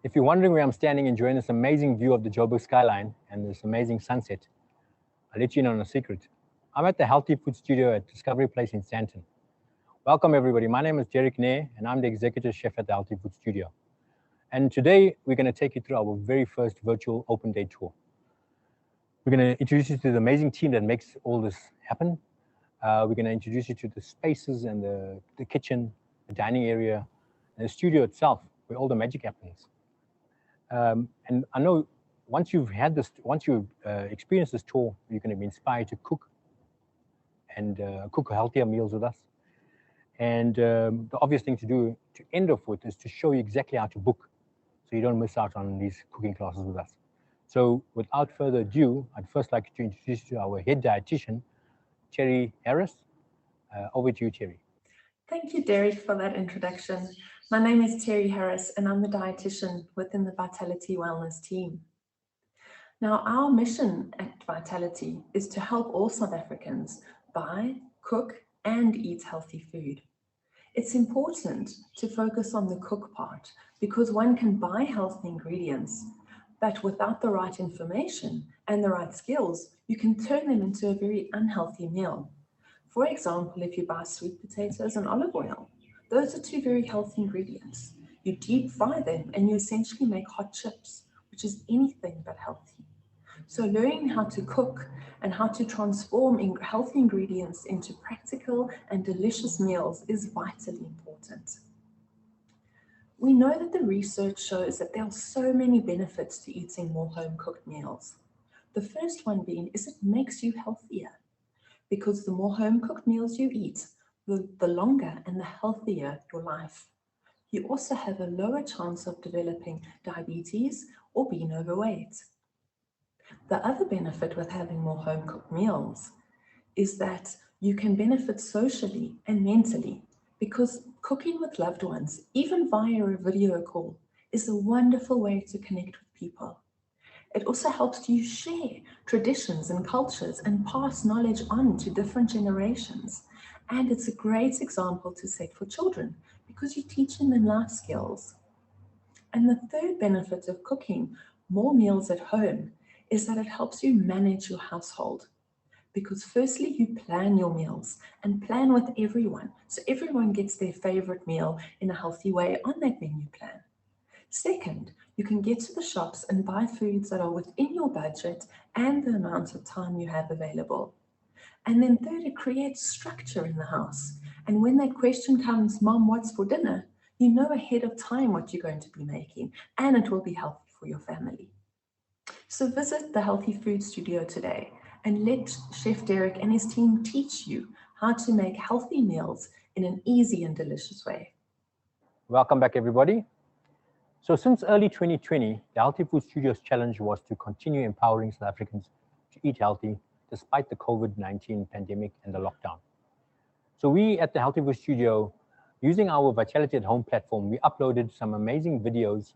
If you're wondering where I'm standing enjoying this amazing view of the Joburg skyline and this amazing sunset, I'll let you in on a secret. I'm at the Healthy Food Studio at Discovery Place in Sandton. Welcome everybody, my name is Dereck Nair and I'm the executive chef at the Healthy Food Studio. And today we're going to take you through our very first virtual open day tour. We're going to introduce you to the amazing team that makes all this happen. We're going to introduce you to the spaces and the kitchen, the dining area, and the studio itself, where all the magic happens. And I know once you've experienced this tour, you're going to be inspired to cook and cook healthier meals with us. And the obvious thing to do to end off with is to show you exactly how to book, so you don't miss out on these cooking classes with us. So without further ado, I'd first like to introduce you to our head dietitian, Terry Harris. Over to you, Terry. Thank you, Dereck, for that introduction. My name is Terry Harris, and I'm the dietitian within the Vitality Wellness team. Now, our mission at Vitality is to help all South Africans buy, cook, and eat healthy food. It's important to focus on the cook part because one can buy healthy ingredients, but without the right information and the right skills, you can turn them into a very unhealthy meal. For example, if you buy sweet potatoes and olive oil, those are two very healthy ingredients. You deep fry them and you essentially make hot chips, which is anything but healthy. So learning how to cook and how to transform healthy ingredients into practical and delicious meals is vitally important. We know that the research shows that there are so many benefits to eating more home-cooked meals. The first one being is it makes you healthier, because the more home-cooked meals you eat, the longer and the healthier your life. You also have a lower chance of developing diabetes or being overweight. The other benefit with having more home-cooked meals is that you can benefit socially and mentally, because cooking with loved ones, even via a video call, is a wonderful way to connect with people. It also helps you share traditions and cultures and pass knowledge on to different generations. And it's a great example to set for children because you're teaching them life skills. And the third benefit of cooking more meals at home is that it helps you manage your household. Because firstly, you plan your meals and plan with everyone, so everyone gets their favorite meal in a healthy way on that menu plan. Second, you can get to the shops and buy foods that are within your budget and the amount of time you have available. And then third, it creates structure in the house. And when that question comes, Mom, what's for dinner? You know ahead of time what you're going to be making, and it will be healthy for your family. So visit the Healthy Food Studio today and let Chef Dereck and his team teach you how to make healthy meals in an easy and delicious way. Welcome back, everybody. So since early 2020, the Healthy Food Studio's challenge was to continue empowering South Africans to eat healthy despite the COVID-19 pandemic and the lockdown. So we at the Healthy Food Studio, using our Vitality at Home platform, we uploaded some amazing videos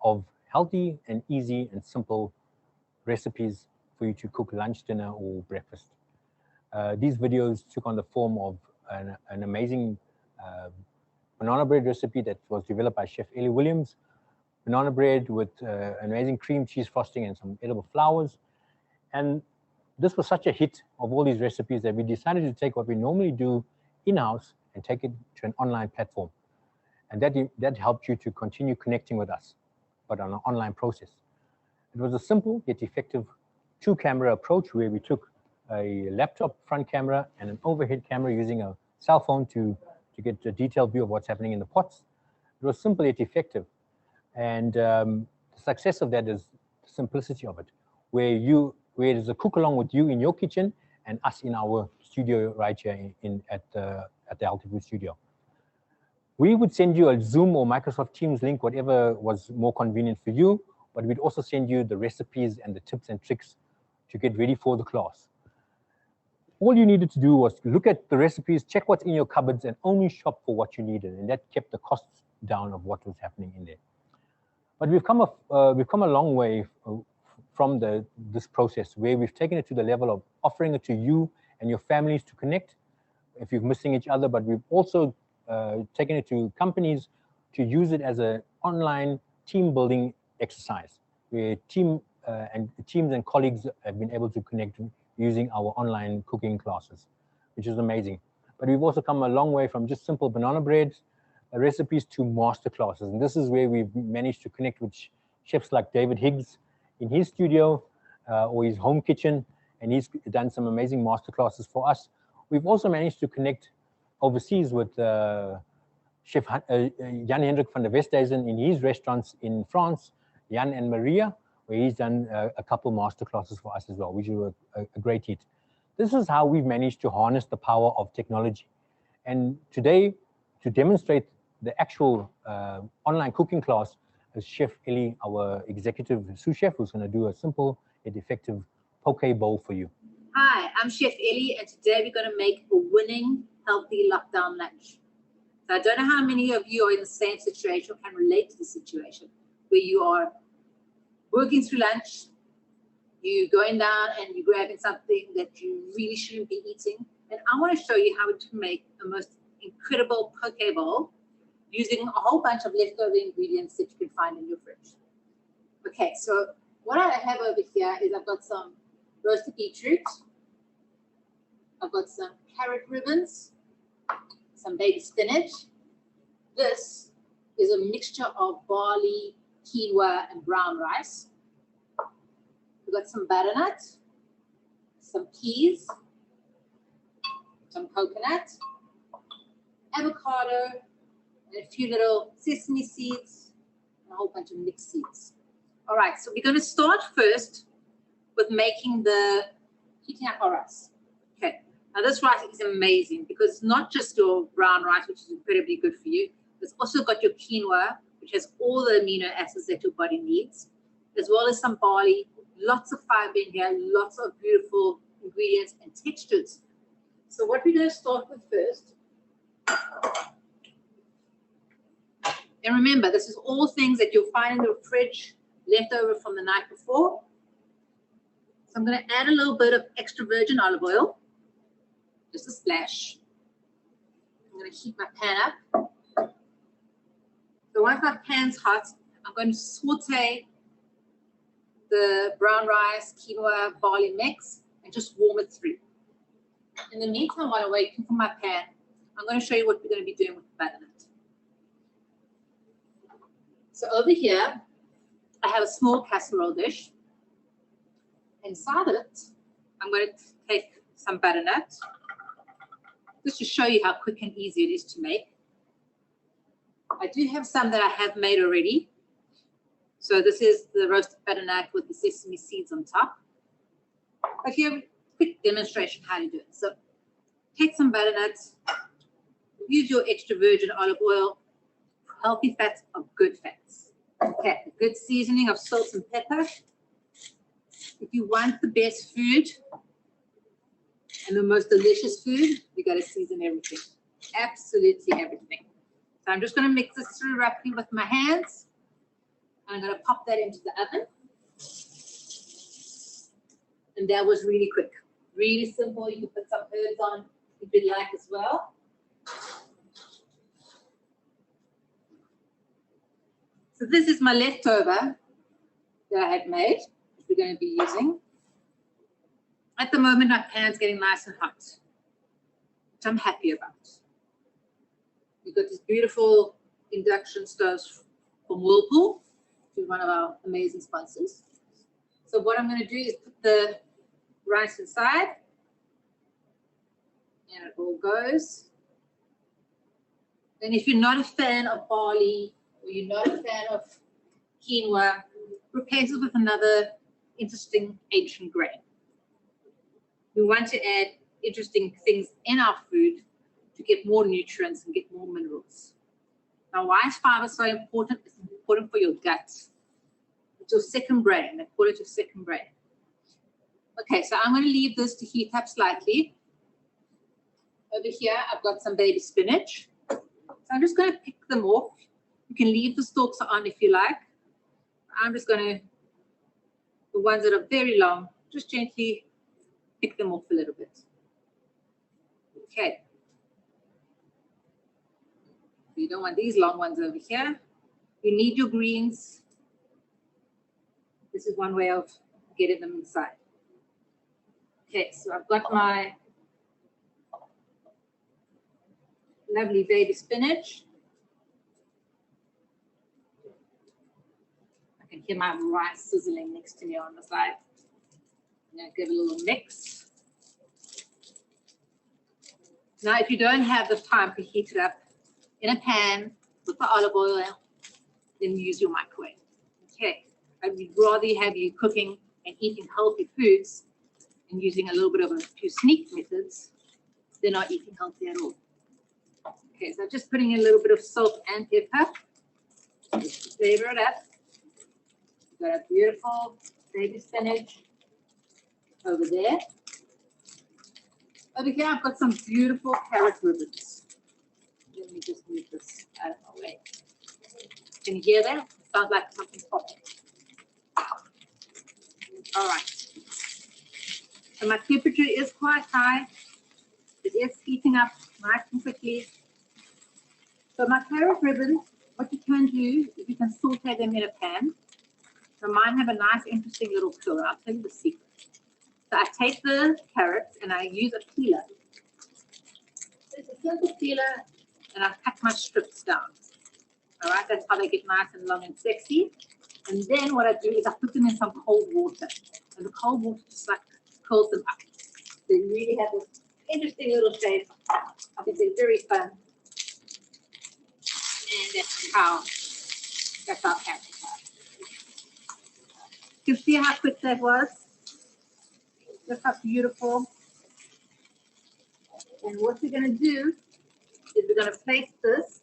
of healthy and easy and simple recipes for you to cook lunch, dinner, or breakfast. These videos took on the form of an amazing banana bread recipe that was developed by Chef Eli Williams, banana bread with amazing cream cheese frosting and some edible flowers. And this was such a hit of all these recipes that we decided to take what we normally do in-house and take it to an online platform. And that helped you to continue connecting with us, but on an online process. It was a simple yet effective two-camera approach where we took a laptop front camera and an overhead camera using a cell phone to get a detailed view of what's happening in the pots. It was simple yet effective. And the success of that is the simplicity of it, where there's a cook along with you in your kitchen and us in our studio right here at the Healthy Food Studio. We would send you a Zoom or Microsoft Teams link, whatever was more convenient for you, but we'd also send you the recipes and the tips and tricks to get ready for the class. All you needed to do was look at the recipes, check what's in your cupboards, and only shop for what you needed, and that kept the costs down of what was happening in there. But we've come a long way from this process, where we've taken it to the level of offering it to you and your families to connect if you're missing each other, but we've also taken it to companies to use it as an online team building exercise where teams and colleagues have been able to connect using our online cooking classes, which is amazing. But we've also come a long way from just simple banana bread recipes to master classes. And this is where we've managed to connect with chefs like David Higgs in his studio or his home kitchen, and he's done some amazing master classes for us. We've also managed to connect overseas with Chef Jan-Hendrik van der Westhuizen in his restaurants in France, Jan and Maria, where he's done a couple master classes for us as well, which were a great hit. This is how we've managed to harness the power of technology. And today, to demonstrate the actual online cooking class, is Chef Eli, our executive sous chef, who's going to do a simple yet effective poke bowl for you. Hi, I'm Chef Eli, and today we're going to make a winning, healthy lockdown lunch. So I don't know how many of you are in the same situation or can relate to the situation where you are working through lunch, you're going down and you're grabbing something that you really shouldn't be eating. And I want to show you how to make the most incredible poke bowl using a whole bunch of leftover ingredients that you can find in your fridge. Okay, so what I have over here is I've got some roasted beetroot, I've got some carrot ribbons, some baby spinach. This is a mixture of barley, quinoa, and brown rice. We've got some butternut, some peas, some coconut, avocado, and a few little sesame seeds, and a whole bunch of mixed seeds. All right, so we're going to start first with making heating up our rice. Okay, now this rice is amazing because it's not just your brown rice, which is incredibly good for you. It's also got your quinoa, which has all the amino acids that your body needs, as well as some barley, lots of fiber in here, lots of beautiful ingredients and textures. So what we're going to start with first, and remember, this is all things that you'll find in the fridge, left over from the night before. So I'm going to add a little bit of extra virgin olive oil, just a splash. I'm going to heat my pan up. So once my pan's hot, I'm going to saute the brown rice, quinoa, barley mix, and just warm it through. In the meantime, while I'm waiting for my pan, I'm going to show you what we're going to be doing with the butternut. So over here, I have a small casserole dish. Inside it, I'm going to take some butternut, just to show you how quick and easy it is to make. I do have some that I have made already. So this is the roasted butternut with the sesame seeds on top. But here, a quick demonstration how to do it. So take some butternut, use your extra virgin olive oil. Healthy fats are good fats. Okay, a good seasoning of salt and pepper. If you want the best food and the most delicious food, you got to season everything. Absolutely everything. So I'm just going to mix this through roughly with my hands. I'm going to pop that into the oven. And that was really quick. Really simple. You can put some herbs on if you'd like as well. So this is my leftover that I had made, which we're going to be using. At the moment, my pan's getting nice and hot, which I'm happy about. We've got this beautiful induction stove from Whirlpool, which is one of our amazing sponsors. So what I'm going to do is put the rice inside, and it all goes. Then if you're not a fan of barley, or you're not a fan of quinoa, replace it with another interesting ancient grain. We want to add interesting things in our food to get more nutrients and get more minerals. Now, why is fiber so important? It's important for your gut. It's your second brain. They call it your second brain. Okay, so I'm going to leave this to heat up slightly. Over here, I've got some baby spinach. So I'm just going to pick them off. You can leave the stalks on if you like. I'm just going to, the ones that are very long, just gently pick them off a little bit. Okay. You don't want these long ones over here. You need your greens. This is one way of getting them inside. Okay, so I've got my lovely baby spinach. I can hear my rice sizzling next to me on the side. I'm going to give it a little mix. Now, if you don't have the time to heat it up in a pan with the olive oil, then use your microwave. Okay, I would rather have you cooking and eating healthy foods and using a little bit of a few sneak methods than not eating healthy at all. Okay, so just putting in a little bit of salt and pepper just to flavor it up. We've got a beautiful baby spinach over there. Over here, I've got some beautiful carrot ribbons. Let me just move this out of my way. Can you hear that? It sounds like something's popping. All right. So my temperature is quite high. It is heating up nice and quickly. So my carrot ribbons, what you can do is you can saute them in a pan. So mine have a nice, interesting little curl. I'll tell you the secret. So I take the carrots and I use a peeler. It's a simple peeler, and I cut my strips down. All right, that's how they get nice and long and sexy. And then what I do is I put them in some cold water, and the cold water just like curls them up. So you really have this interesting little shape. I think they're very fun. And that's how carrots are. You can see how quick that was. Look how beautiful. And what we're going to do is we're going to place this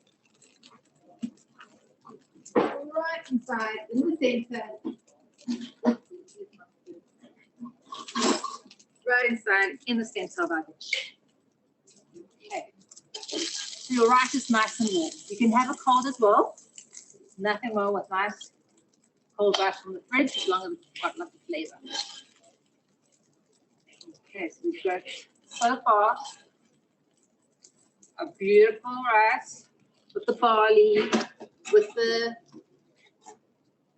right inside in the center. Right inside in the center of our dish. Okay. So your rice is nice and warm. You can have it cold as well. Nothing wrong with nice cold rice from the fridge as long as it's got lots of flavor. Okay, so we've got so far a beautiful rice with the barley, with the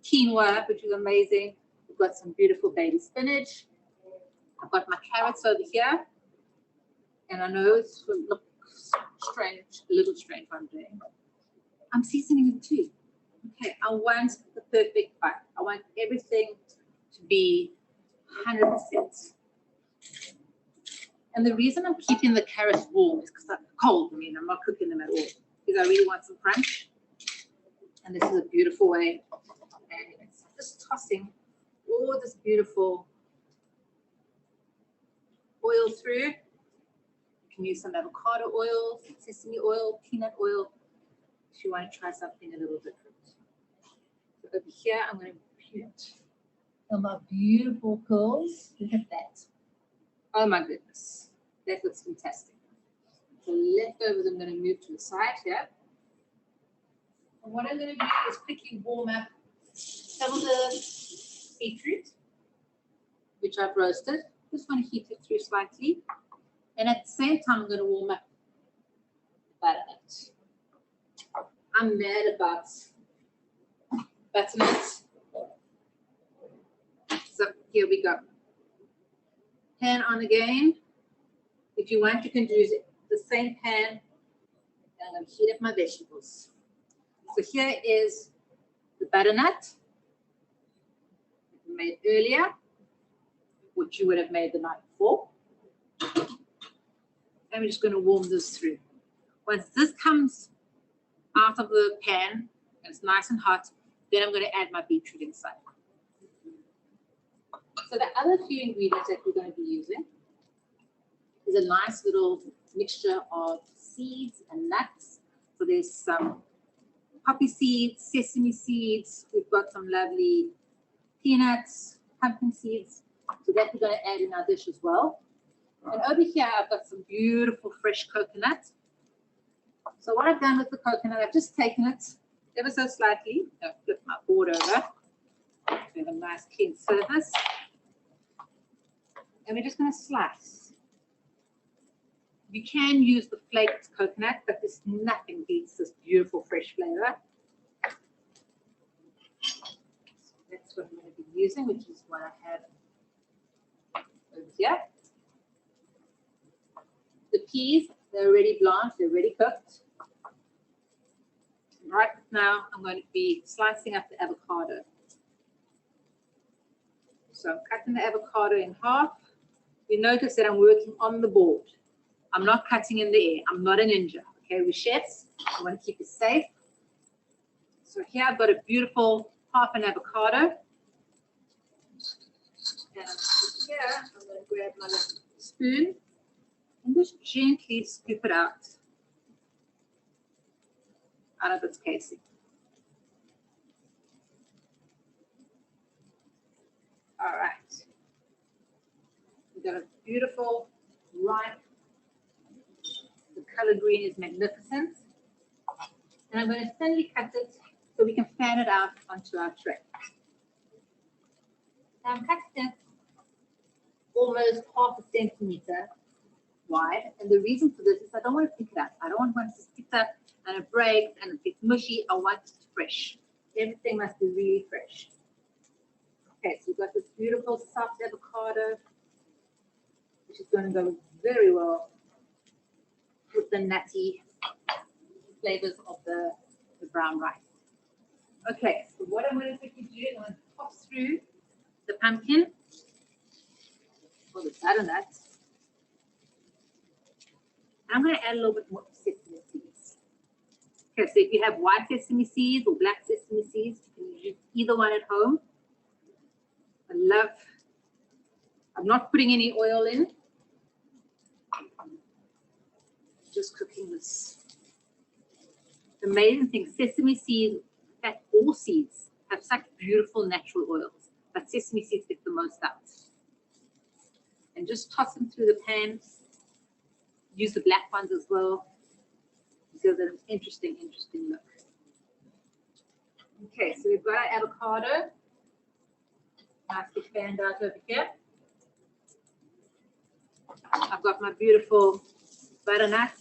quinoa, which is amazing. We've got some beautiful baby spinach. I've got my carrots over here. And I know it's going to look strange, a little strange what I'm doing. I'm seasoning it too. Okay, I want the perfect bite. I want everything to be 100%. And the reason I'm keeping the carrots warm is because they're cold. I mean, I'm not cooking them at all because I really want some crunch. And this is a beautiful way. And it's just tossing all this beautiful oil through. You can use some avocado oil, sesame oil, peanut oil if you want to try something a little different. So over here, I'm going to put on my beautiful curls. Look at that. Oh my goodness, that looks fantastic. The leftovers I'm going to move to the side here. And what I'm going to do is quickly warm up some of the beetroot, which I've roasted. Just want to heat it through slightly. And at the same time, I'm going to warm up the butternut. I'm mad about butternut. So here we go. Pan on again. If you want, you can use the same pan. And I'm going to heat up my vegetables. So here is the butternut that we made earlier, which you would have made the night before. And we're just going to warm this through. Once this comes out of the pan and it's nice and hot, then I'm going to add my beetroot inside. So the other few ingredients that we're going to be using is a nice little mixture of seeds and nuts. So there's some poppy seeds, sesame seeds. We've got some lovely peanuts, pumpkin seeds. So that we're going to add in our dish as well. And over here, I've got some beautiful fresh coconut. So what I've done with the coconut, I've just taken it ever so slightly. I'll flip my board over. So we have a nice clean surface. And we're just going to slice. You can use the flaked coconut, but there's nothing beats this beautiful fresh flavor. using, which is what I have over here. The peas, they're already blanched, they're already cooked. Right now, I'm going to be slicing up the avocado. So I'm cutting the avocado in half. You notice that I'm working on the board. I'm not cutting in the air. I'm not a ninja. Okay, we're chefs. I want to keep it safe. So here I've got a beautiful half an avocado. And here I'm going to grab my little spoon and just gently scoop it out of its casing. All right. We've got a beautiful, ripe, the color green is magnificent. And I'm going to thinly cut it so we can fan it out onto our tray. Now I'm cutting it almost half a centimeter wide. And the reason for this is I don't want to pick it up. I don't want it to stick up and it breaks and it gets mushy. I want it fresh. Everything must be really fresh. Okay, so we've got this beautiful soft avocado, which is going to go very well with the nutty flavors of the brown rice. Okay, so what I'm going to quickly do is I'm going to pop through the pumpkin or the butternut. I'm going to add a little bit more sesame seeds. Okay, so if you have white sesame seeds or black sesame seeds, you can use either one at home. I'm not putting any oil in. Just cooking this. The amazing thing, sesame seeds, in fact, all seeds have such beautiful natural oils, but sesame seeds get the most out. And just toss them through the pan. Use the black ones as well. Gives it an interesting look. Okay, so we've got our avocado. Nicely fanned out over here. I've got my beautiful butternut,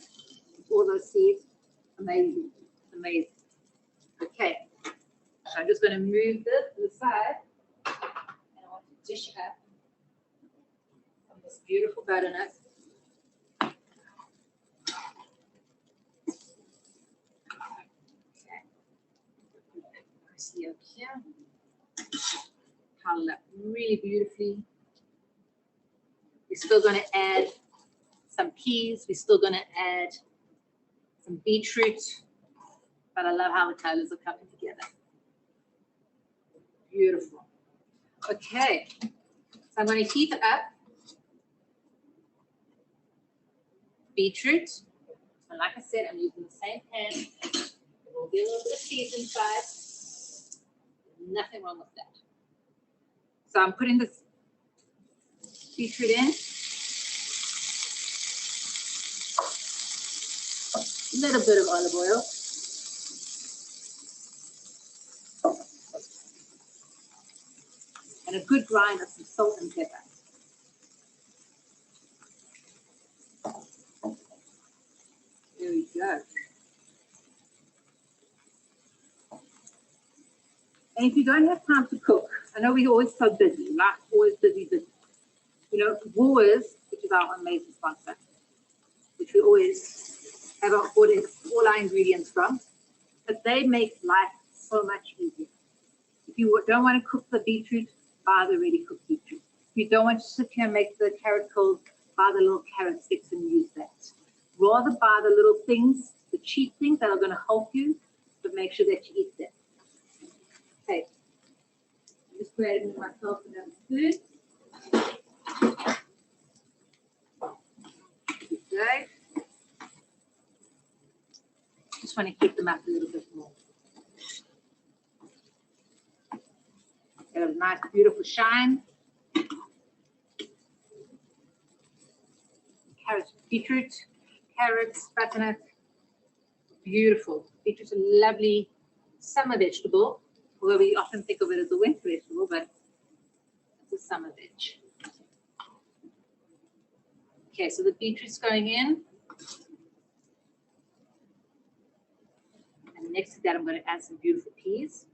all those seeds. Amazing, amazing. Okay, so I'm just going to move this to the side, and I want to dish up some of this beautiful butternut. Okay. See up here. Color up really beautifully. We're still going to add some peas. We're still going to add some beetroot. But I love how the colors are coming together. Beautiful. Okay. So I'm going to heat it up. Beetroot. And like I said, I'm using the same pan. There will be a little bit of seeds inside. Nothing wrong with that. So I'm putting this beetroot in. A little bit of olive oil. And a good grind of some salt and pepper. There we go. And if you don't have time to cook, I know we're always so busy, right? Always busy. You know, Woolworths, which is our amazing sponsor, which we always have all our ingredients from, but they make life so much easier. If you don't want to cook the beetroot, buy the ready cooked beetroot. If you don't want to sit here and make the carrot cold, buy the little carrot sticks and use that. Rather buy the little things, the cheap things that are going to help you, but make sure that you eat them. Okay, I'm just grabbing myself another spoon. Okay. Just want to keep them up a little bit more. Get a nice, beautiful shine. Carrots, beetroot, carrots, butternut. Beautiful. Beetroot's a lovely summer vegetable. Although we often think of it as a winter vegetable, but it's a summer veg. Okay, so the beetroot's going in. And next to that, I'm going to add some beautiful peas.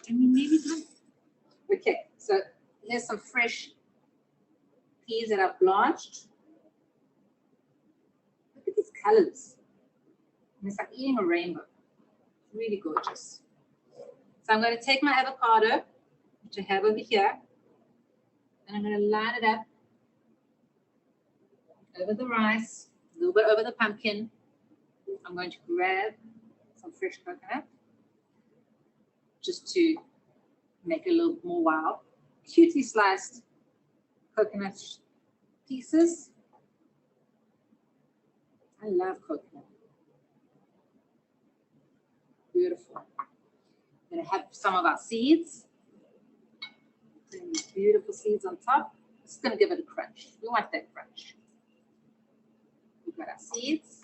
I mean, maybe not. Okay, so here's some fresh peas that I've blanched. Look at these colors. And it's like eating a rainbow. It's really gorgeous. So I'm going to take my avocado, which I have over here, and I'm going to line it up over the rice, a little bit over the pumpkin. I'm going to grab some fresh coconut just to make it a little more wow. Cutely sliced coconut pieces. I love coconut. Beautiful. I'm going to have some of our seeds. Putting these beautiful seeds on top. It's going to give it a crunch. We want that crunch. We've got our seeds.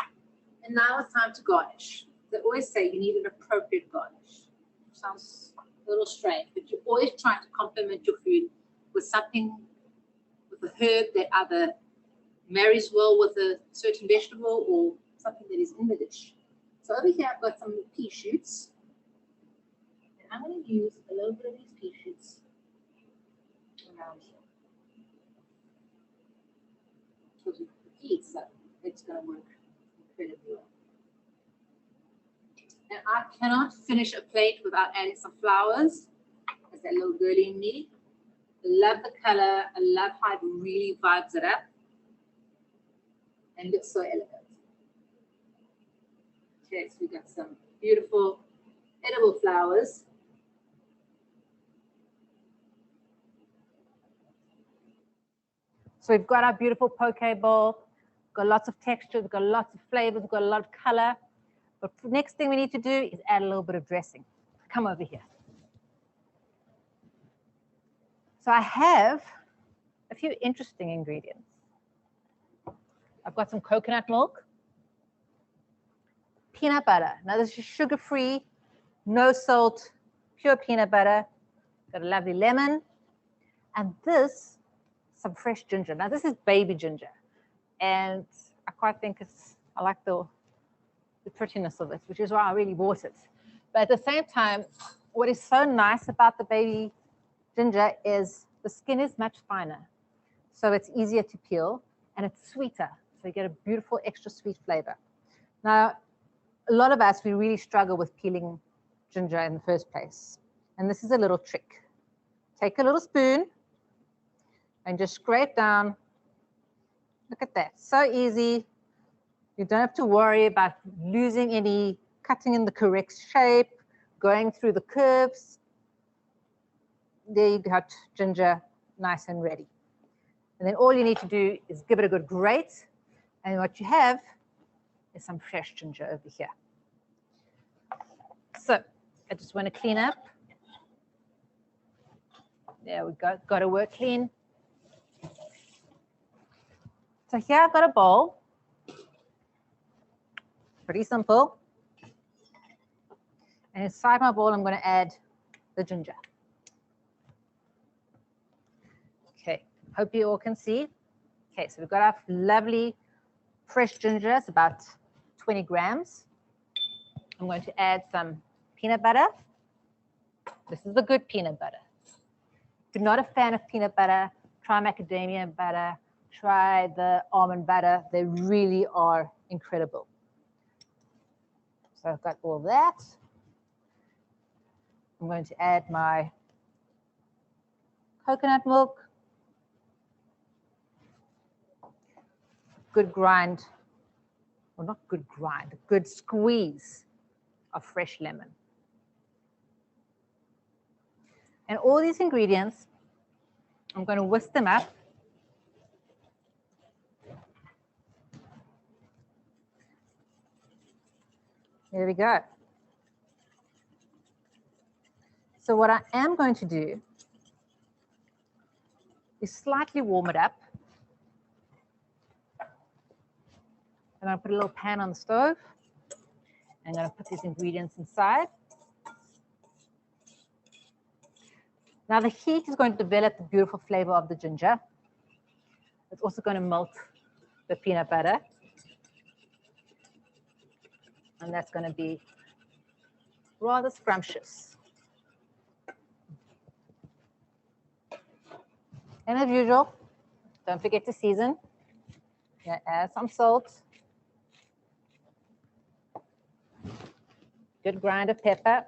And now it's time to garnish. They always say you need an appropriate garnish. Sounds a little strange, but you always try to complement your food with something, with a herb that either marries well with a certain vegetable or something that is in the dish. So over here I've got some pea shoots. And I'm going to use a little bit of these pea shoots around here. Because with the peas, so it's going to work incredibly well. And I cannot finish a plate without adding some flowers. There's that little girly in me. I love the color. I love how it really vibes it up. And looks so elegant. Okay, so we've got some beautiful edible flowers. So we've got our beautiful poke bowl. Got lots of texture, we've got lots of flavors, we've got a lot of color. But the next thing we need to do is add a little bit of dressing. Come over here. So I have a few interesting ingredients. I've got some coconut milk, peanut butter. Now this is sugar-free, no salt, pure peanut butter. Got a lovely lemon. And this, some fresh ginger. Now this is baby ginger. And I quite think I like the prettiness of it, which is why I really bought it. But at the same time, what is so nice about the baby ginger is the skin is much finer. So it's easier to peel and it's sweeter. So you get a beautiful extra sweet flavor. Now, a lot of us, we really struggle with peeling ginger in the first place. And this is a little trick. Take a little spoon and just scrape down. Look at that, so easy. You don't have to worry about losing any, cutting in the correct shape, going through the curves. There you got ginger nice and ready. And then all you need to do is give it a good grate. And what you have is some fresh ginger over here. So I just want to clean up. There we go, got to work clean. So here I've got a bowl. Pretty simple. And inside my bowl, I'm going to add the ginger. Okay, hope you all can see. Okay, so we've got our lovely fresh ginger. It's about 20 grams. I'm going to add some peanut butter. This is the good peanut butter. If you're not a fan of peanut butter, try macadamia butter, try the almond butter. They really are incredible. So I've got all that. I'm going to add my coconut milk. Good grind, well, not good grind, good squeeze of fresh lemon. And all these ingredients, I'm going to whisk them up. There we go. So what I am going to do is slightly warm it up. I'm going to put a little pan on the stove. I'm going to put these ingredients inside. Now the heat is going to develop the beautiful flavor of the ginger. It's also going to melt the peanut butter. And that's going to be rather scrumptious. And as usual, don't forget to season. Add some salt. Good grind of pepper.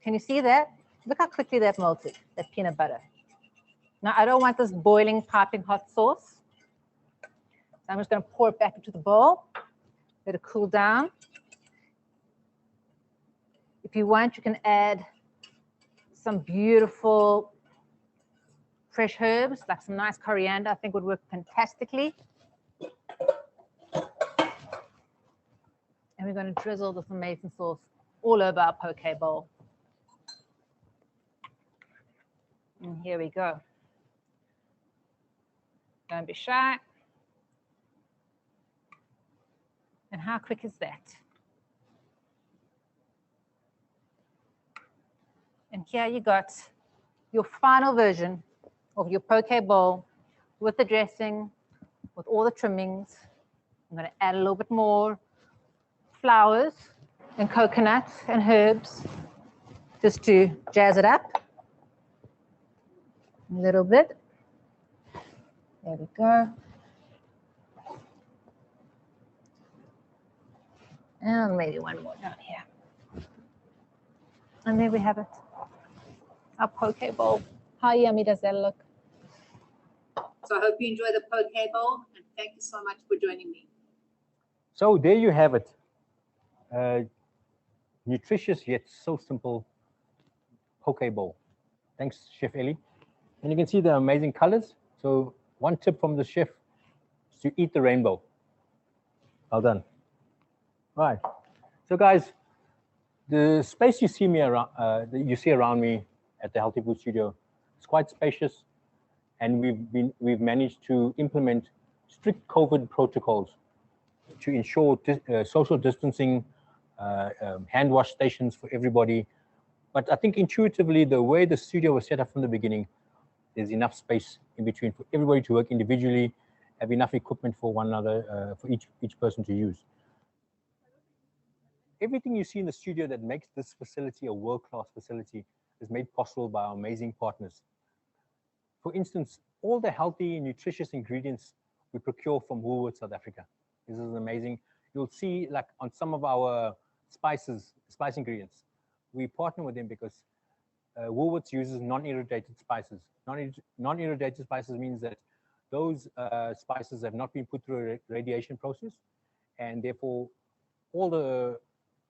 Can you see that? Look how quickly that melted, that peanut butter. Now, I don't want this boiling, piping hot sauce. So I'm just going to pour it back into the bowl. Let it cool down. If you want, you can add some beautiful fresh herbs, like some nice coriander, I think would work fantastically. And we're going to drizzle this amazing sauce all over our poke bowl. And here we go. Don't be shy. And how quick is that? And here you got your final version of your poke bowl with the dressing, with all the trimmings. I'm going to add a little bit more flowers and coconuts and herbs just to jazz it up a little bit. There we go. And maybe one more down here. And there we have it. Our poke bowl. How yummy does that look? So I hope you enjoy the poke bowl, and thank you so much for joining me. So there you have it. Nutritious yet so simple poke bowl. Thanks, Chef Eli. And you can see the amazing colors. So one tip from the chef is to eat the rainbow. Well done. Right. So guys, the space you see around me at the Healthy Food Studio is quite spacious, and we've managed to implement strict COVID protocols to ensure social distancing, hand wash stations for everybody. But I think intuitively, the way the studio was set up from the beginning, there's enough space in between for everybody to work individually, have enough equipment for one another, for each person to use. Everything you see in the studio that makes this facility a world-class facility is made possible by our amazing partners. For instance, all the healthy, nutritious ingredients we procure from Woolworths South Africa. This is amazing. You'll see, like on some of our spice ingredients, we partner with them because Woolworths uses non-irradiated spices. Non-irradiated spices means that those spices have not been put through a radiation process, and therefore all the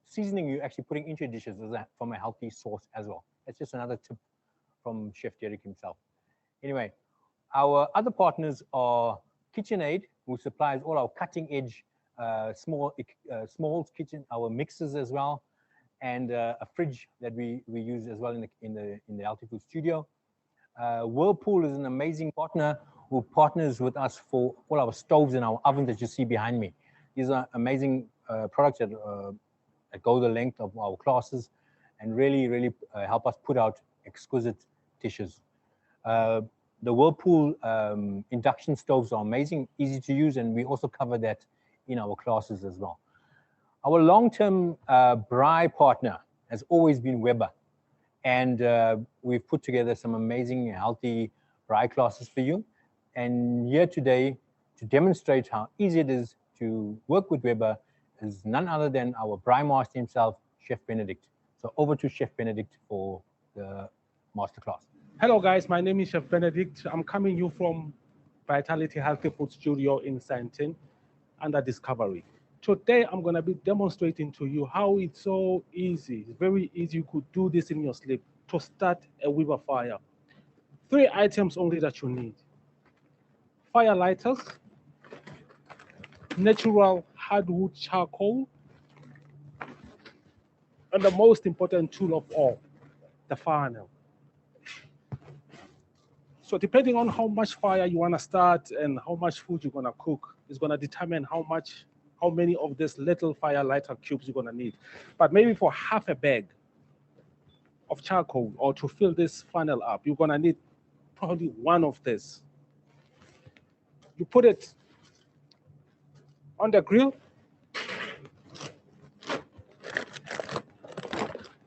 seasoning you're actually putting into your dishes is from a healthy source as well. That's just another tip from Chef Dereck himself. Anyway, our other partners are KitchenAid, who supplies all our cutting-edge small kitchen, our mixers as well, and a fridge that we use as well in the Healthy Food Studio. Whirlpool is an amazing partner who partners with us for all our stoves and our ovens that you see behind me. These are amazing products that go the length of our classes and really help us put out exquisite dishes. The Whirlpool induction stoves are amazing, easy to use, and we also cover that in our classes as well. Our long-term braai partner has always been Weber, and we've put together some amazing, healthy braai classes for you. And here today, to demonstrate how easy it is to work with Weber, is none other than our braai master himself, Chef Benedict. So over to Chef Benedict for the masterclass. Hello guys, my name is Chef Benedict. I'm coming you from Vitality HealthyFood Studio in Sandton under Discovery. Today I'm going to be demonstrating to you how it's so easy. It's very easy. You could do this in your sleep to start a Weber fire. 3 items only that you need: fire lighters, natural hardwood charcoal, and the most important tool of all, the funnel. So depending on how much fire you want to start and how much food you're going to cook is going to determine how many of these little fire lighter cubes you're going to need. But maybe for half a bag of charcoal or to fill this funnel up, you're going to need probably 1 of this. You put it on the grill,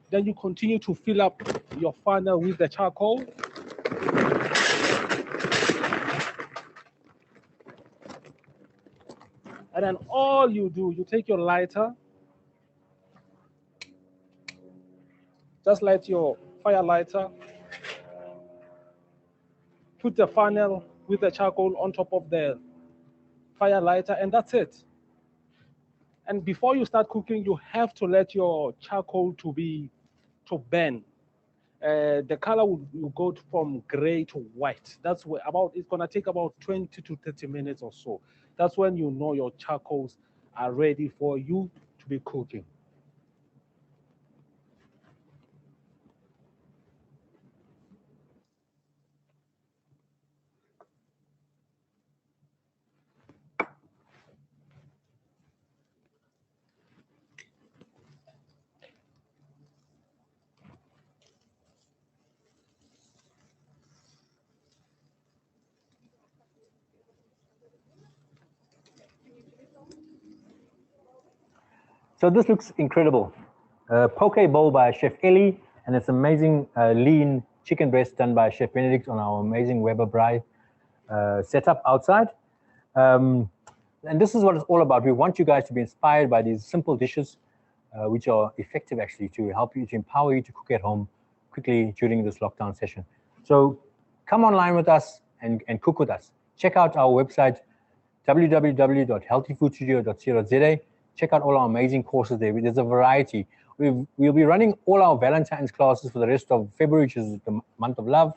then you continue to fill up your funnel with the charcoal. And then all you do, you take your lighter, just light your fire lighter, put the funnel with the charcoal on top of the fire lighter, and that's it. And before you start cooking, you have to let your charcoal to burn. The color will go from gray to white. That's where it's gonna take about 20 to 30 minutes or so. That's when you know your charcoals are ready for you to be cooking. So this looks incredible. Poke bowl by Chef Eli, and it's amazing lean chicken breast done by Chef Benedict on our amazing Weber Braai setup outside. And this is what it's all about. We want you guys to be inspired by these simple dishes, which are effective actually to help you, to empower you to cook at home quickly during this lockdown session. So come online with us and cook with us. Check out our website, www.healthyfoodstudio.co.za. Check out all our amazing courses there. There's a variety. We'll be running all our Valentine's classes for the rest of February, which is the month of love.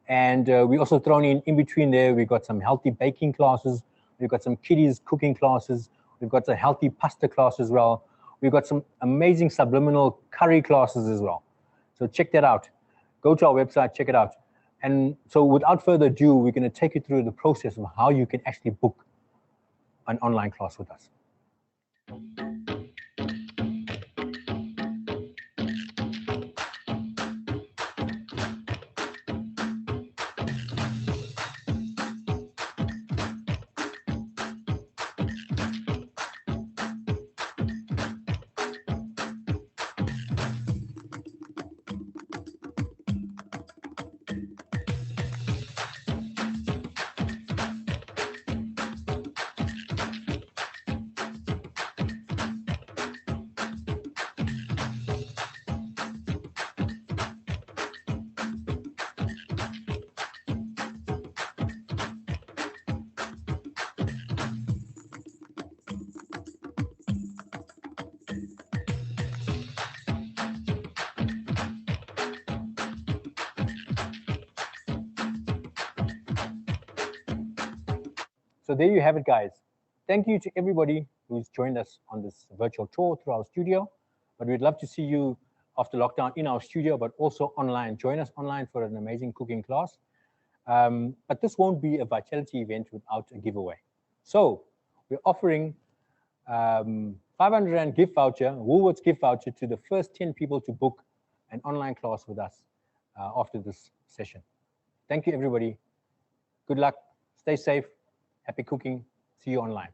And we also thrown in between there, we've got some healthy baking classes. We've got some kiddies cooking classes. We've got a healthy pasta class as well. We've got some amazing subliminal curry classes as well. So check that out. Go to our website, check it out. And so without further ado, we're going to take you through the process of how you can actually book an online class with us. So there you have it, guys. Thank you to everybody who's joined us on this virtual tour through our studio. But we'd love to see you after lockdown in our studio, but also online. Join us online for an amazing cooking class. But this won't be a Vitality event without a giveaway. So we're offering 500 Rand gift voucher, Woolworths gift voucher to the first 10 people to book an online class with us after this session. Thank you, everybody. Good luck. Stay safe. Happy cooking. See you online.